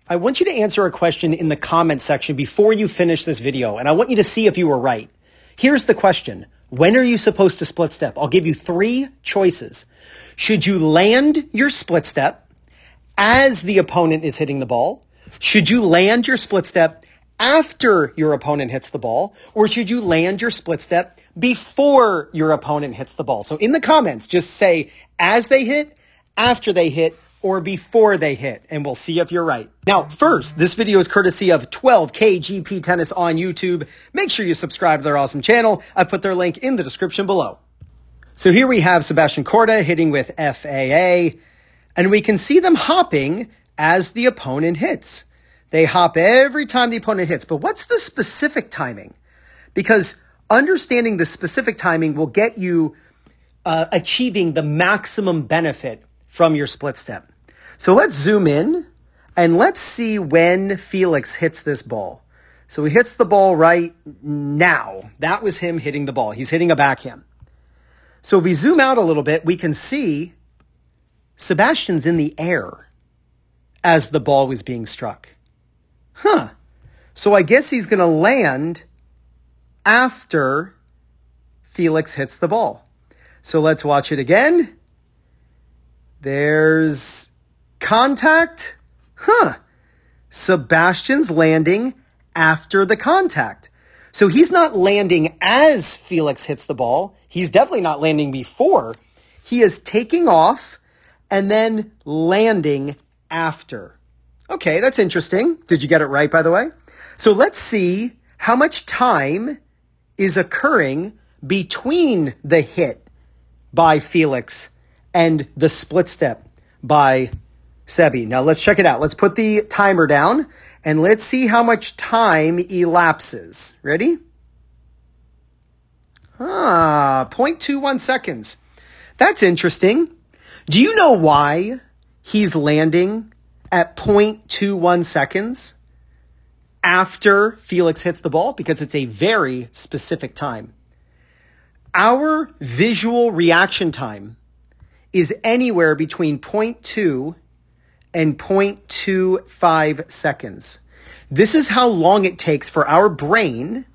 I want you to answer a question in the comment section before you finish this video, and I want you to see if you were right. Here's the question. When are you supposed to split step? I'll give you 3 choices. Should you land your split step as the opponent is hitting the ball? Should you land your split step after your opponent hits the ball? Or should you land your split step before your opponent hits the ball? So in the comments, just say as they hit, after they hit, or before they hit, and we'll see if you're right. Now, first, this video is courtesy of 12K GP Tennis on YouTube. Make sure you subscribe to their awesome channel. I put their link in the description below. So here we have Sebastian Korda hitting with FAA, and we can see them hopping as the opponent hits. They hop every time the opponent hits, but what's the specific timing? Because understanding the specific timing will get you achieving the maximum benefit from your split step. So let's zoom in and let's see when Felix hits this ball. So he hits the ball right now. That was him hitting the ball. He's hitting a backhand. So if we zoom out a little bit, we can see Sebastian's in the air as the ball was being struck. So I guess he's going to land after Felix hits the ball. So let's watch it again. There's contact. Sebastian's landing after the contact. So he's not landing as Felix hits the ball. He's definitely not landing before. He is taking off and then landing after. Okay, that's interesting. Did you get it right, by the way? So let's see how much time is occurring between the hit by Felix and the split step by Sebi. Now let's check it out. Let's put the timer down and let's see how much time elapses. Ready? 0.21 seconds. That's interesting. Do you know why he's landing at 0.21 seconds after Felix hits the ball? Because it's a very specific time. Our visual reaction time is anywhere between 0.2 and 0.25 seconds. This is how long it takes for our brain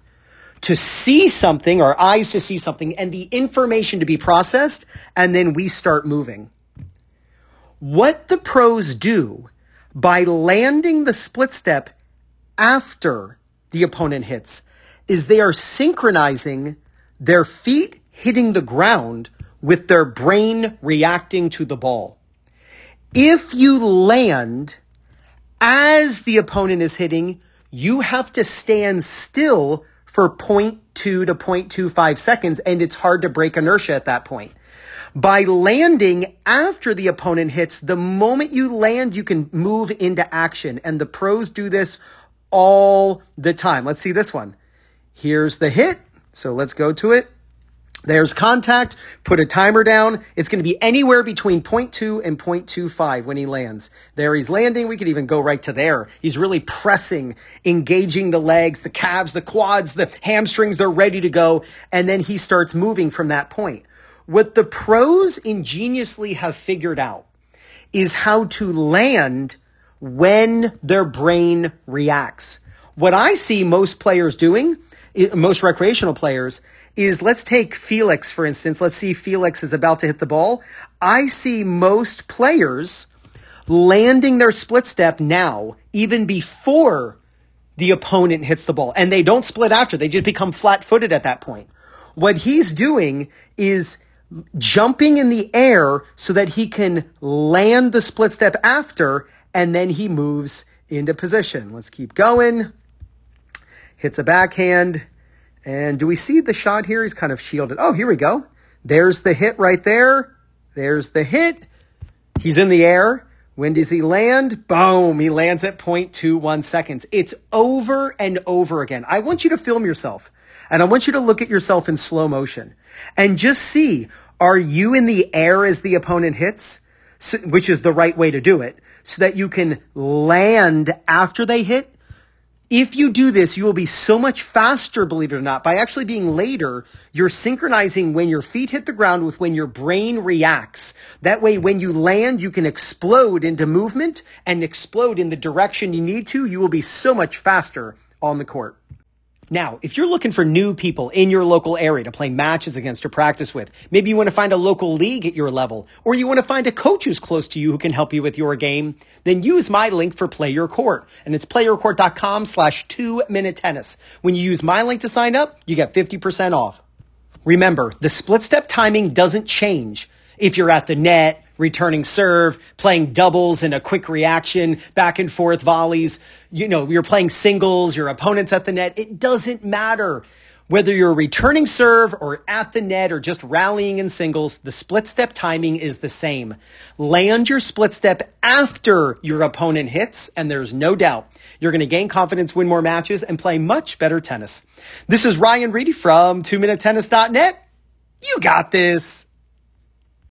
to see something, our eyes to see something, and the information to be processed, and then we start moving. What the pros do by landing the split step after the opponent hits is they are synchronizing their feet hitting the ground with their brain reacting to the ball. If you land as the opponent is hitting, you have to stand still for 0.2 to 0.25 seconds, and it's hard to break inertia at that point. By landing after the opponent hits, the moment you land, you can move into action, and the pros do this all the time. Let's see this one. Here's the hit, so let's go to it. There's contact. Put a timer down. It's going to be anywhere between 0.2 and 0.25 when he lands. There he's landing. We could even go right to there. He's really pressing, engaging the legs, the calves, the quads, the hamstrings. They're ready to go. And then he starts moving from that point. What the pros ingeniously have figured out is how to land when their brain reacts. What I see most players doing, most recreational players, is let's take Felix, for instance. Let's see Felix is about to hit the ball. I see most players landing their split step now, even before the opponent hits the ball. And they don't split after. They just become flat-footed at that point. What he's doing is jumping in the air so that he can land the split step after, and then he moves into position. Let's keep going. Hits a backhand. And do we see the shot here? He's kind of shielded. Oh, here we go. There's the hit right there. There's the hit. He's in the air. When does he land? Boom. He lands at 0.21 seconds. It's over and over again. I want you to film yourself. And I want you to look at yourself in slow motion. And just see, are you in the air as the opponent hits? Which is the right way to do it. So that you can land after they hit. If you do this, you will be so much faster, believe it or not. By actually being later, you're synchronizing when your feet hit the ground with when your brain reacts. That way, when you land, you can explode into movement and explode in the direction you need to. You will be so much faster on the court. Now, if you're looking for new people in your local area to play matches against or practice with, maybe you want to find a local league at your level, or you want to find a coach who's close to you who can help you with your game, then use my link for Play Your Court. And it's playyourcourt.com/2minute tennis. When you use my link to sign up, you get 50% off. Remember, the split step timing doesn't change if you're at the net, returning serve, playing doubles and a quick reaction, back and forth volleys. You're playing singles, your opponent's at the net. It doesn't matter. Whether you're returning serve or at the net or just rallying in singles, the split step timing is the same. Land your split step after your opponent hits, and there's no doubt you're going to gain confidence, win more matches, and play much better tennis. This is Ryan Reedy from 2minutetennis.net. You got this.